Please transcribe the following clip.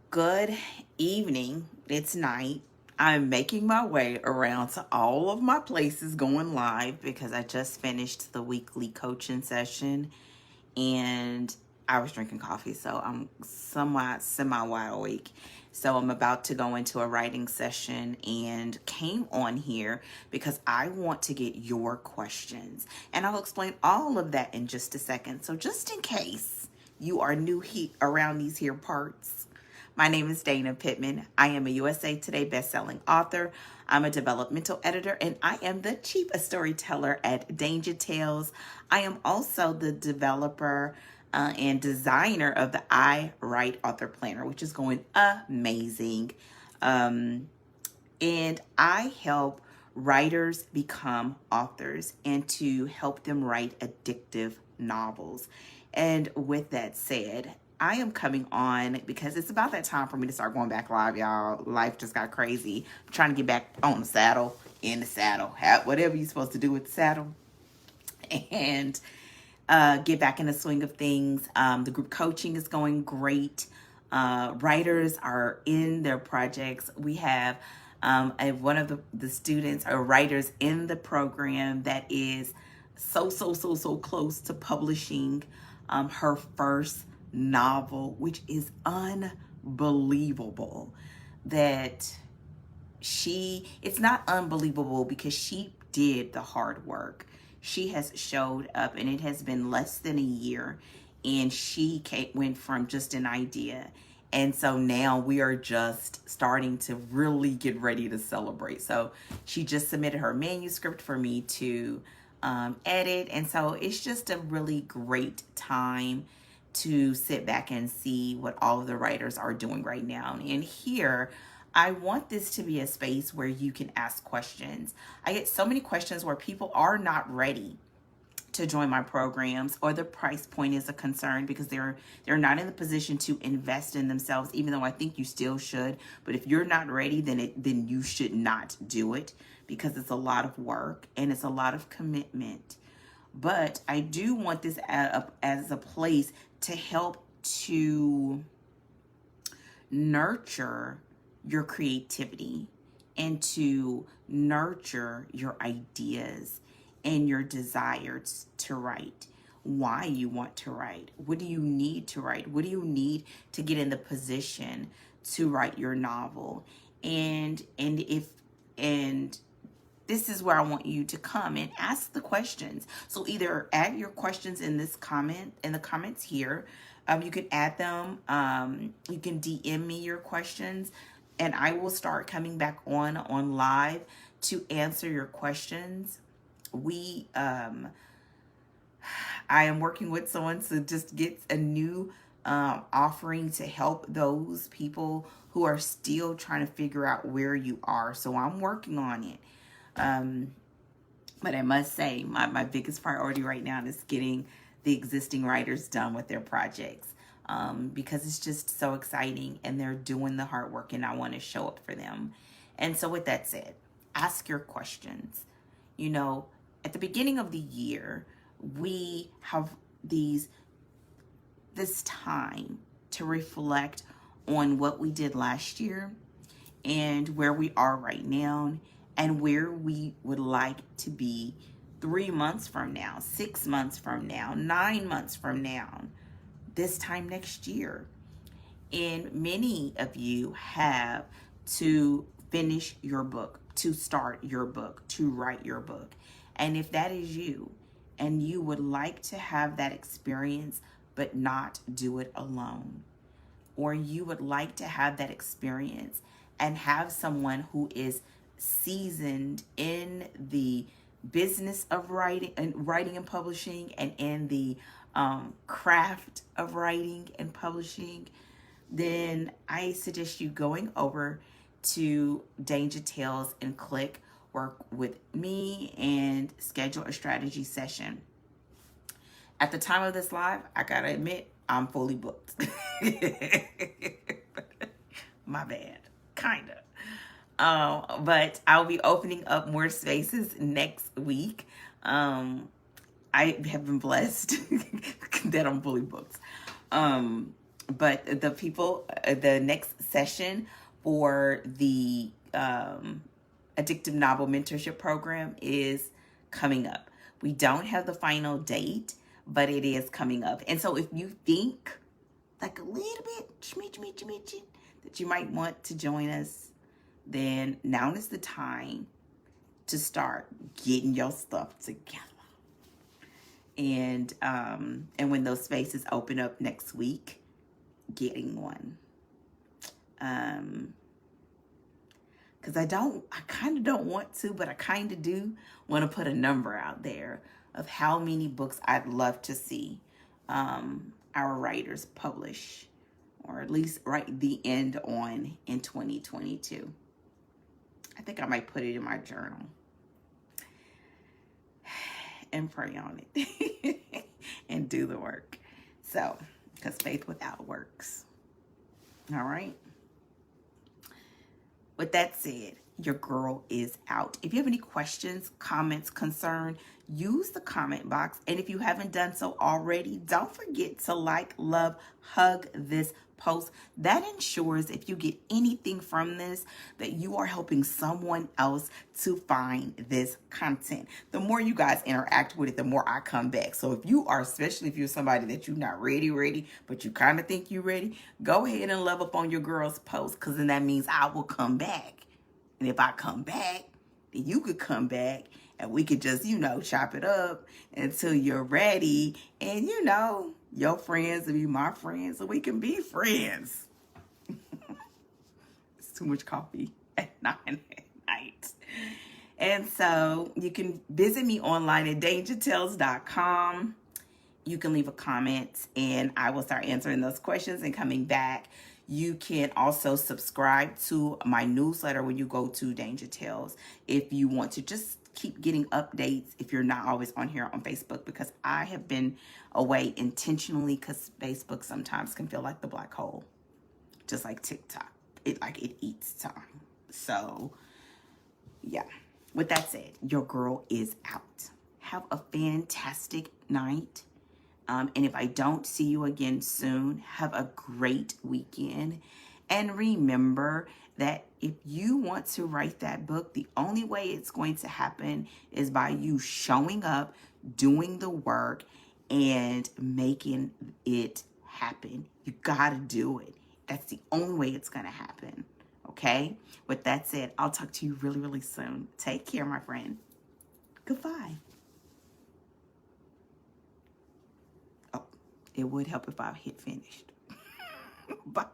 Good evening. It's night. I'm making my way around to all of my places going live because I just finished the weekly coaching session and I was drinking coffee, so I'm somewhat semi-wide awake. So I'm about to go into a writing session and came on here because I want to get your questions. And I'll explain all of that in just a second. So just in case you are new around these here parts, my name is Dana Pittman. I am a USA Today bestselling author. I'm a developmental editor, and I am the chief storyteller at Danger Tales. I am also the developer and designer of the I Write Author Planner, which is going amazing. And I help writers become authors and to help them write addictive novels. And with that said, I am coming on because it's about that time for me to start going back live, y'all. Life just got crazy. I'm trying to get back on the saddle, in the saddle, whatever you're supposed to do with the saddle, and get back in the swing of things. The group coaching is going great. Writers are in their projects. We have one of the students or writers in the program that is so close to publishing her first novel, which is unbelievable. That it's not unbelievable because she did the hard work. She has showed up, and it has been less than a year, and she went from just an idea. And so now we are just starting to really get ready to celebrate. So she just submitted her manuscript for me to edit. And so it's just a really great time to sit back and see what all of the writers are doing right now. And here, I want this to be a space where you can ask questions. I get so many questions where people are not ready to join my programs, or the price point is a concern because they're not in the position to invest in themselves, even though I think you still should. But if you're not ready, then you should not do it, because it's a lot of work and it's a lot of commitment. But I do want this as a place to help to nurture your creativity and to nurture your ideas and your desires to write. Why you want to write. What do you need to write? What do you need to get in the position to write your novel? And this is where I want you to come and ask the questions. So either add your questions in the comments here. You can add them. You can DM me your questions, and I will start coming back on live to answer your questions. I am working with someone to just get a new offering to help those people who are still trying to figure out where you are. So I'm working on it. But I must say, my biggest priority right now is getting the existing writers done with their projects, because it's just so exciting and they're doing the hard work and I want to show up for them. And so with that said, ask your questions. You know, at the beginning of the year, we have this time to reflect on what we did last year and where we are right now and where we would like to be 3 months from now, 6 months from now, 9 months from now, this time next year. And many of you have to finish your book, to start your book, to write your book. And if that is you, and you would like to have that experience but not do it alone, or you would like to have that experience and have someone who is seasoned in the business of writing and publishing, and in the craft of writing and publishing, then I suggest you going over to Danger Tales and click work with me and schedule a strategy session. At the time of this live, I gotta admit, I'm fully booked. My bad, kinda. But I'll be opening up more spaces next week. I have been blessed that I'm fully booked. But the next session for the Addictive Novel Mentorship Program is coming up. We don't have the final date, but it is coming up. And so if you think like a little bit that you might want to join us, then now is the time to start getting your stuff together. And when those spaces open up next week, getting one. Because I kind of don't want to, but I kind of do want to put a number out there of how many books I'd love to see our writers publish, or at least write the end on in 2022. I think I might put it in my journal and pray on it and do the work. So, because faith without works. All right. With that said, your girl is out. If you have any questions, comments, concern, use the comment box. And if you haven't done so already, don't forget to like, love, hug this post. That ensures if you get anything from this, that you are helping someone else to find this content. The more you guys interact with it, the more I come back. So if you are, especially if you're somebody that you're not ready, but you kind of think you're ready, go ahead and love up on your girl's post, because then that means I will come back. And if I come back, then you could come back and we could just, chop it up until you're ready. And, your friends will be my friends, so we can be friends. It's too much coffee at 9 at night. And so you can visit me online at dangertales.com. You can leave a comment and I will start answering those questions and coming back. You can also subscribe to my newsletter when you go to Danger Tales if you want to just keep getting updates if you're not always on here on Facebook, because I have been away intentionally because Facebook sometimes can feel like the black hole, just like TikTok. It eats time. So yeah, with that said, your girl is out. Have a fantastic night. And if I don't see you again soon, have a great weekend. And remember that if you want to write that book, the only way it's going to happen is by you showing up, doing the work, and making it happen. You got to do it. That's the only way it's going to happen. Okay? With that said, I'll talk to you really, really soon. Take care, my friend. Goodbye. It would help if I hit finished. Bye.